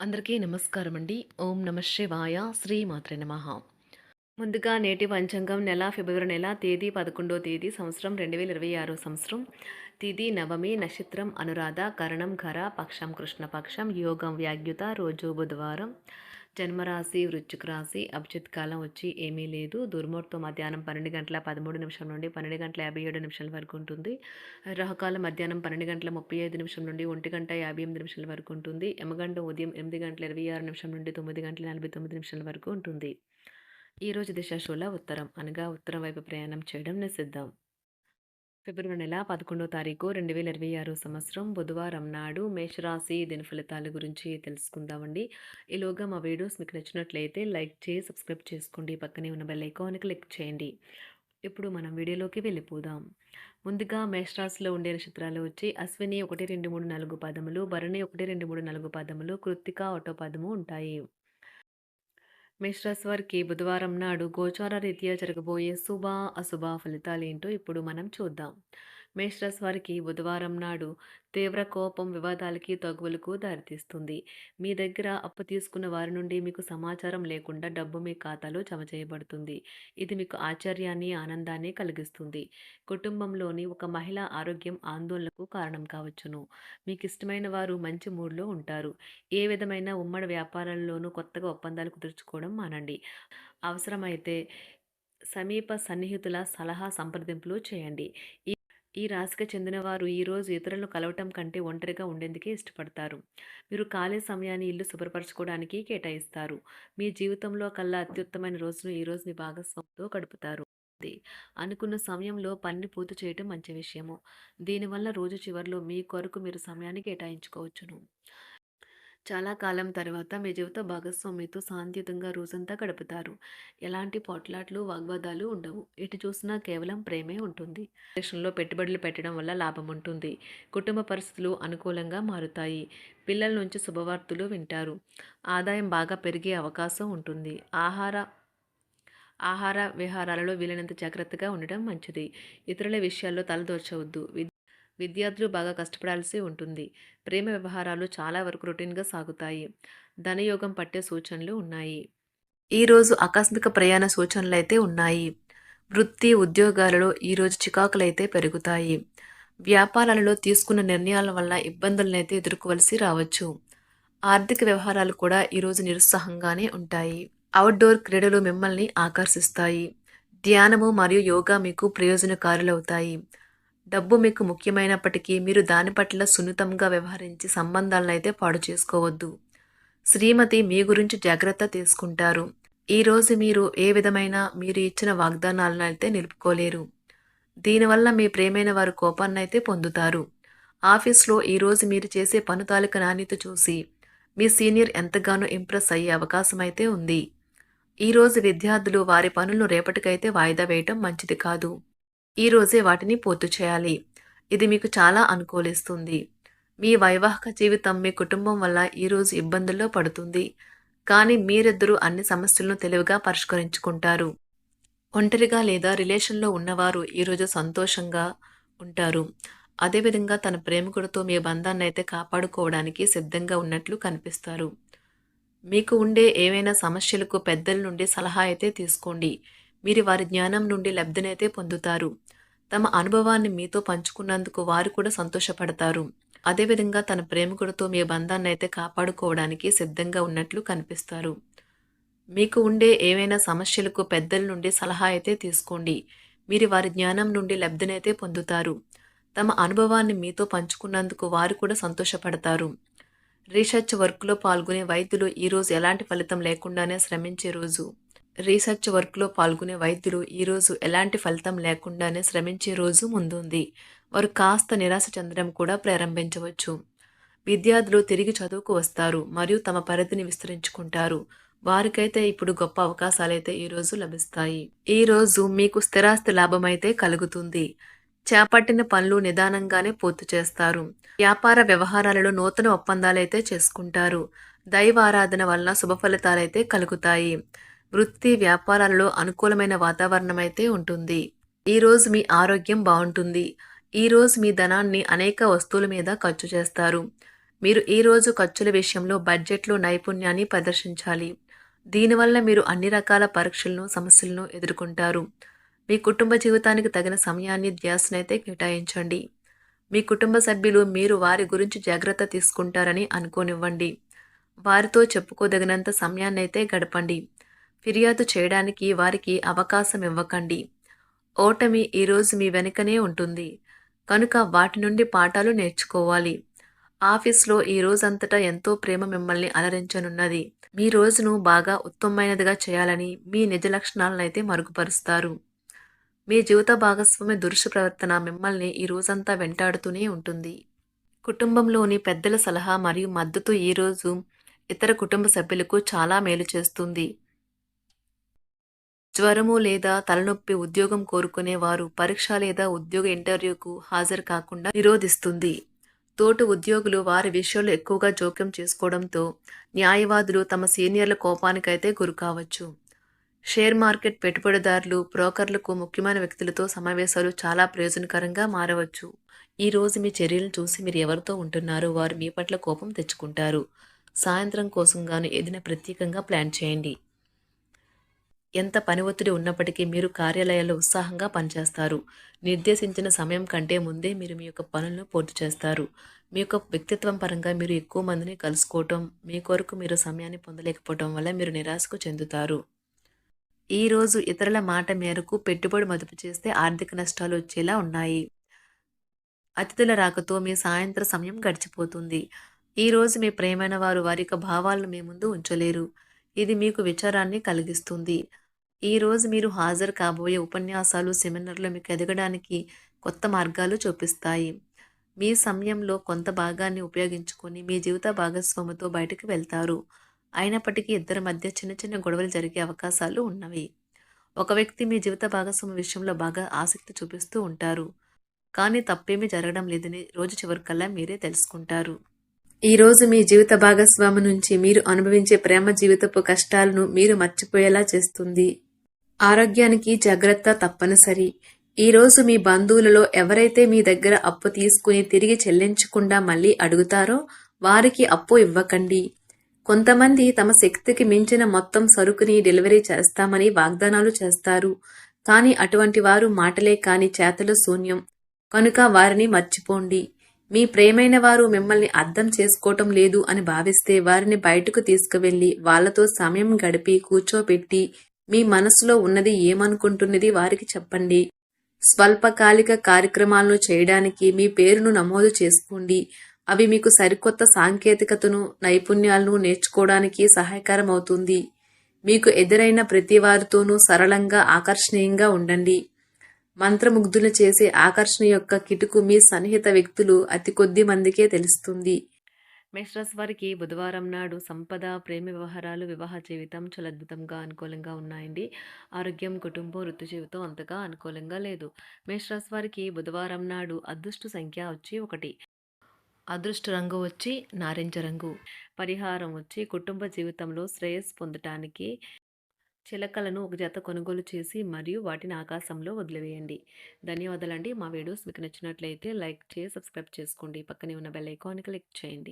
అందరికీ నమస్కారం అండి. ఓం నమ శివాయ. శ్రీమాత్రే నమః. ముందుగా నేటి పంచాంగం నెల ఫిబ్రవరి నెల తేదీ 11వ తేదీ సంవత్సరం 2026 సంవత్సరం. తిథి నవమి, నక్షత్రం అనురాధ, కరణం ఘర, పక్షం కృష్ణపక్షం, యోగం వ్యాగ్యుత, రోజు బుధవారం. జన్మరాశి వృశ్చిక రాశి. అభిజిత్ కాలం వచ్చి ఏమీ లేదు. దుర్ముహూర్తం మధ్యాహ్నం 12 గంటల 13 నిమిషం నుండి 12 గంటల 57 నిమిషాల వరకు ఉంటుంది. రాహుకాలం మధ్యాహ్నం 12 గంటల 35 నిమిషం నుండి 1 గంట 58 నిమిషాల వరకు ఉంటుంది. యమగండం ఉదయం 8 గంటల 26 నిమిషం నుండి 9 గంటల 49 నిమిషాల వరకు ఉంటుంది. ఈరోజు దిశాశూల ఉత్తరం అనగా ఉత్తరం వైపు ప్రయాణం చేయడం నిషిద్ధం. ఫిబ్రవరి నెల 11వ తారీఖు 2026 సంవత్సరం బుధవారం నాడు మేషరాశి దిన ఫలితాల గురించి తెలుసుకుందామండి. ఈలోగా మా వీడియోస్ మీకు నచ్చినట్లయితే లైక్ చేసి సబ్స్క్రైబ్ చేసుకోండి. పక్కనే ఉన్న బెల్ ఐకాన్ని క్లిక్ చేయండి. ఇప్పుడు మనం వీడియోలోకి వెళ్ళిపోదాం. ముందుగా మేషరాశిలో ఉండే నక్షత్రాలు వచ్చి అశ్విని 1, 2, 3, 4 పాదములు, భరణి 1, 2, 3, 4 పాదములు, కృత్తిక 1వ పాదము ఉంటాయి. మేషరాశి వారికి బుధవారం నాడు గోచార రీత్యా జరగబోయే శుభ అశుభ ఫలితాలేంటో ఇప్పుడు మనం చూద్దాం. మేషరాశి వారికి బుధవారం నాడు తీవ్ర కోపం వివాదాలకి తగువులకు దారితీస్తుంది. మీ దగ్గర అప్పు తీసుకున్న వారి నుండి మీకు సమాచారం లేకుండా డబ్బు మీ ఖాతాలో జమ చేయబడుతుంది. ఇది మీకు ఆశ్చర్యాన్ని ఆనందాన్ని కలిగిస్తుంది. కుటుంబంలోని ఒక మహిళ ఆరోగ్యం ఆందోళనకు కారణం కావచ్చును. మీకు ఇష్టమైన వారు మంచి మూడ్లో ఉంటారు. ఏ విధమైన ఉమ్మడి వ్యాపారాల్లోనూ కొత్తగా ఒప్పందాలు కుదుర్చుకోవడం మానండి. అవసరమైతే సమీప సన్నిహితుల సలహా సంప్రదింపులు చేయండి. ఈ ఈ రాశికి చెందిన వారు ఈరోజు ఇతరులను కలవటం కంటే ఒంటరిగా ఉండేందుకే ఇష్టపడతారు. మీరు ఖాళీ సమయాన్ని ఇల్లు శుభ్రపరచుకోవడానికి కేటాయిస్తారు. మీ జీవితంలో కల్లా అత్యుత్తమైన రోజును ఈరోజు మీ భాగస్వామితో గడుపుతారు. అనుకున్న సమయంలో పనిని పూర్తి చేయటం మంచి విషయము. దీనివల్ల రోజు చివరిలో మీ కొరకు మీరు సమయాన్ని కేటాయించుకోవచ్చును. చాలా కాలం తర్వాత మీ జీవిత భాగస్వామితో శాంతియుతంగా రోజంతా గడుపుతారు. ఎలాంటి పోట్లాట్లు, వాగ్వాదాలు ఉండవు. ఎటు చూసినా కేవలం ప్రేమే ఉంటుంది. దేశంలో పెట్టుబడులు పెట్టడం వల్ల లాభం ఉంటుంది. కుటుంబ పరిస్థితులు అనుకూలంగా మారుతాయి. పిల్లల నుంచి శుభవార్తలు వింటారు. ఆదాయం బాగా పెరిగే అవకాశం ఉంటుంది. ఆహార విహారాలలో వీలైనంత జాగ్రత్తగా ఉండడం మంచిది. ఇతరుల విషయాల్లో తలదూర్చవద్దు. విద్యార్థులు బాగా కష్టపడాల్సి ఉంటుంది. ప్రేమ వ్యవహారాలు చాలా వరకు రొటీన్గా సాగుతాయి. ధనయోగం పట్టే సూచనలు ఉన్నాయి. ఈరోజు ఆకస్మిక ప్రయాణ సూచనలైతే ఉన్నాయి. వృత్తి ఉద్యోగాలలో ఈరోజు చికాకులైతే పెరుగుతాయి. వ్యాపారాలలో తీసుకున్న నిర్ణయాల వల్ల ఇబ్బందులనైతే ఎదుర్కోవలసి రావచ్చు. ఆర్థిక వ్యవహారాలు కూడా ఈరోజు నిరుత్సాహంగానే ఉంటాయి. అవుట్డోర్ క్రీడలు మిమ్మల్ని ఆకర్షిస్తాయి. ధ్యానము మరియు యోగా మీకు ప్రయోజనకారులవుతాయి. డబ్బు మీకు ముఖ్యమైనప్పటికీ మీరు దాని పట్ల సున్నితంగా వ్యవహరించి సంబంధాలను అయితే పాడు చేసుకోవద్దు. శ్రీమతి మీ గురించి జాగ్రత్త తీసుకుంటారు. ఈరోజు మీరు ఏ విధమైన మీరు ఇచ్చిన వాగ్దానాలను అయితే నిలుపుకోలేరు. దీనివల్ల మీ ప్రేమైన వారు కోపాన్నైతే పొందుతారు. ఆఫీస్లో ఈరోజు మీరు చేసే పను తాలూక నాణ్యత చూసి మీ సీనియర్ ఎంతగానో ఇంప్రెస్ అయ్యే అవకాశం అయితే ఉంది. ఈరోజు విద్యార్థులు వారి పనులను రేపటికైతే వాయిదా వేయటం మంచిది కాదు. ఈరోజే వాటిని పూర్తి చేయాలి. ఇది మీకు చాలా అనుకూలిస్తుంది. మీ వైవాహిక జీవితం మీ కుటుంబం వల్ల ఈరోజు ఇబ్బందుల్లో పడుతుంది. కానీ మీరిద్దరూ అన్ని సమస్యలను తెలివిగా పరిష్కరించుకుంటారు. ఒంటరిగా లేదా రిలేషన్లో ఉన్నవారు ఈరోజు సంతోషంగా ఉంటారు. అదేవిధంగా తన ప్రేమికుడితో మీ బంధాన్ని అయితే కాపాడుకోవడానికి సిద్ధంగా ఉన్నట్లు కనిపిస్తారు. మీకు ఉండే ఏవైనా సమస్యలకు పెద్దల నుండి సలహా అయితే తీసుకోండి. మీరు వారి జ్ఞానం నుండి లబ్ధినైతే పొందుతారు. తమ అనుభవాన్ని మీతో పంచుకున్నందుకు వారు కూడా సంతోషపడతారు. అదేవిధంగా తన ప్రేమికుడితో మీ బంధాన్ని అయితే కాపాడుకోవడానికి సిద్ధంగా ఉన్నట్లు కనిపిస్తారు. మీకు ఉండే ఏవైనా సమస్యలకు పెద్దల నుండి సలహా అయితే తీసుకోండి. మీరు వారి జ్ఞానం నుండి లబ్ధినైతే పొందుతారు. తమ అనుభవాన్ని మీతో పంచుకున్నందుకు వారు కూడా సంతోషపడతారు. రీసెర్చ్ వర్క్లో పాల్గొనే వైద్యులు ఈరోజు ఎలాంటి ఫలితం లేకుండానే శ్రమించే రోజు. రీసెర్చ్ వర్క్లో పాల్గొనే వైద్యులు ఈరోజు ఎలాంటి ఫలితం లేకుండానే శ్రమించే రోజు ముందుంది. వారు కాస్త నిరాశ చెందడం కూడా ప్రారంభించవచ్చు. విద్యార్థులు తిరిగి చదువుకు వస్తారు మరియు తమ పరిధిని విస్తరించుకుంటారు. వారికైతే ఇప్పుడు గొప్ప అవకాశాలైతే ఈరోజు లభిస్తాయి. ఈరోజు మీకు స్థిరాస్తి లాభమైతే కలుగుతుంది. చేపట్టిన పనులు నిదానంగానే పూర్తి చేస్తారు. వ్యాపార వ్యవహారాలలో నూతన ఒప్పందాలైతే చేసుకుంటారు. దైవారాధన వల్ల శుభ ఫలితాలైతే కలుగుతాయి. వృత్తి వ్యాపారాలలో అనుకూలమైన వాతావరణం అయితే ఉంటుంది. ఈరోజు మీ ఆరోగ్యం బాగుంటుంది. ఈరోజు మీ ధనాన్ని అనేక వస్తువుల మీద ఖర్చు చేస్తారు. మీరు ఈరోజు ఖర్చుల విషయంలో బడ్జెట్లో నైపుణ్యాన్ని ప్రదర్శించాలి. దీనివల్ల మీరు అన్ని రకాల పరీక్షలను, సమస్యలను ఎదుర్కొంటారు. మీ కుటుంబ జీవితానికి తగిన సమయాన్ని, ధ్యాసనైతే కేటాయించండి. మీ కుటుంబ సభ్యులు మీరు వారి గురించి జాగ్రత్త తీసుకుంటారని అనుకోనివ్వండి. వారితో చెప్పుకోదగినంత సమయాన్నైతే గడపండి. ఫిర్యాదు చేయడానికి వారికి అవకాశం ఇవ్వకండి. ఓటమి ఈరోజు మీ వెనుకనే ఉంటుంది. కనుక వాటి నుండి పాఠాలు నేర్చుకోవాలి. ఆఫీస్‌లో ఈ రోజంతటా ఎంతో ప్రేమ మిమ్మల్ని అలరించనున్నది. మీ రోజును బాగా ఉత్తమమైనదిగా చేయాలని మీ నిజ లక్షణాలనైతే మరుగుపరుస్తారు. మీ జీవిత భాగస్వామి దురుసు ప్రవర్తన మిమ్మల్ని ఈ రోజంతా వెంటాడుతూనే ఉంటుంది. కుటుంబంలోని పెద్దల సలహా మరియు మద్దతు ఈరోజు ఇతర కుటుంబ సభ్యులకు చాలా మేలు చేస్తుంది. జ్వరము లేదా తలనొప్పి ఉద్యోగం కోరుకునేవారు పరీక్ష లేదా ఉద్యోగ ఇంటర్వ్యూకు హాజరు కాకుండా నిరోధిస్తుంది. తోటి ఉద్యోగులు వారి విషయంలో ఎక్కువగా జోక్యం చేసుకోవడంతో న్యాయవాదులు తమ సీనియర్ల కోపానికైతే గురికావచ్చు. షేర్ మార్కెట్ పెట్టుబడిదారులు, బ్రోకర్లకు ముఖ్యమైన వ్యక్తులతో సమావేశాలు చాలా ప్రయోజనకరంగా మారవచ్చు. ఈ రోజు మీ చర్యలను చూసి మీరు ఎవరితో ఉంటున్నారో వారు మీ పట్ల కోపం తెచ్చుకుంటారు. సాయంత్రం కోసం గాను ఏదైనా ప్రత్యేకంగా ప్లాన్ చేయండి. ఎంత పని ఒత్తిడి ఉన్నప్పటికీ మీరు కార్యాలయాల్లో ఉత్సాహంగా పనిచేస్తారు. నిర్దేశించిన సమయం కంటే ముందే మీరు మీ యొక్క పనులను పూర్తి చేస్తారు. మీ యొక్క వ్యక్తిత్వం పరంగా మీరు ఎక్కువ మందిని కలుసుకోవటం, మీ కొరకు మీరు సమయాన్ని పొందలేకపోవటం వల్ల మీరు నిరాశకు చెందుతారు. ఈరోజు ఇతరుల మాట మేరకు పెట్టుబడి మదుపు చేస్తే ఆర్థిక నష్టాలు వచ్చేలా ఉన్నాయి. అతిథుల రాకతో మీ సాయంత్ర సమయం గడిచిపోతుంది. ఈరోజు మీ ప్రియమైన వారు వారి యొక్క భావాలను మీ ముందు ఉంచలేరు. ఇది మీకు విచారాన్ని కలిగిస్తుంది. ఈరోజు మీరు హాజరు కాబోయే ఉపన్యాసాలు, సెమినార్లు మీకు ఎదగడానికి కొత్త మార్గాలు చూపిస్తాయి. మీ సమయంలో కొంత భాగాన్ని ఉపయోగించుకొని మీ జీవిత భాగస్వామితో బయటకు వెళ్తారు. అయినప్పటికీ ఇద్దరి మధ్య చిన్న చిన్న గొడవలు జరిగే అవకాశాలు ఉన్నవి. ఒక వ్యక్తి మీ జీవిత భాగస్వామి విషయంలో బాగా ఆసక్తి చూపిస్తూ ఉంటారు. కానీ తప్పేమీ జరగడం లేదని రోజు చివరికల్లా మీరే తెలుసుకుంటారు. ఈరోజు మీ జీవిత భాగస్వామి నుంచి మీరు అనుభవించే ప్రేమ జీవితపు కష్టాలను మీరు మర్చిపోయేలా చేస్తుంది. ఆరోగ్యానికి జాగ్రత్త తప్పనిసరి. ఈరోజు మీ బంధువులలో ఎవరైతే మీ దగ్గర అప్పు తీసుకుని తిరిగి చెల్లించకుండా మళ్ళీ అడుగుతారో వారికి అప్పు ఇవ్వకండి. కొంతమంది తమ శక్తికి మించిన మొత్తం సరుకుని డెలివరీ చేస్తామని వాగ్దానాలు చేస్తారు. కానీ అటువంటి వారు మాటలే కాని చేతలు శూన్యం. కనుక వారిని మర్చిపోండి. మీ ప్రియమైన వారు మిమ్మల్ని అర్థం చేసుకోవటం లేదు అని భావిస్తే వారిని బయటకు తీసుకువెళ్ళి వాళ్లతో సమయం గడిపి కూర్చోపెట్టి మీ మనసులో ఉన్నది ఏమనుకుంటున్నది వారికి చెప్పండి. స్వల్పకాలిక కార్యక్రమాలను చేయడానికి మీ పేరును నమోదు చేసుకోండి. అవి మీకు సరికొత్త సాంకేతికతను, నైపుణ్యాలను నేర్చుకోవడానికి సహాయకరం అవుతుంది. మీకు ఎదురైన ప్రతి వారితోనూ సరళంగా, ఆకర్షణీయంగా ఉండండి. మంత్రముగ్ధులు చేసే ఆకర్షణ యొక్క కిటుకు మీ సన్నిహిత వ్యక్తులు అతి కొద్ది మందికే తెలుస్తుంది. మేషరాశి వారికి బుధవారం నాడు సంపద, ప్రేమ వ్యవహారాలు, వివాహ జీవితం చాలా అద్భుతంగా అనుకూలంగా ఉన్నాయండి. ఆరోగ్యం, కుటుంబం, వృత్తి జీవితం అంతగా అనుకూలంగా లేదు. మేషరాశి వారికి బుధవారం నాడు అదృష్ట సంఖ్య వచ్చి 1, అదృష్ట రంగు వచ్చి నారింజ రంగు. పరిహారం వచ్చి కుటుంబ జీవితంలో శ్రేయస్సు పొందటానికి చిలకలను ఒక జత కొనుగోలు చేసి మరియు వాటిని ఆకాశంలో వదిలివేయండి. ధన్యవాదాలండి. మా వీడియోస్ మీకు నచ్చినట్లయితే లైక్ చేసి సబ్స్క్రైబ్ చేసుకోండి. పక్కనే ఉన్న బెల్ ఐకాన్ని క్లిక్ చేయండి.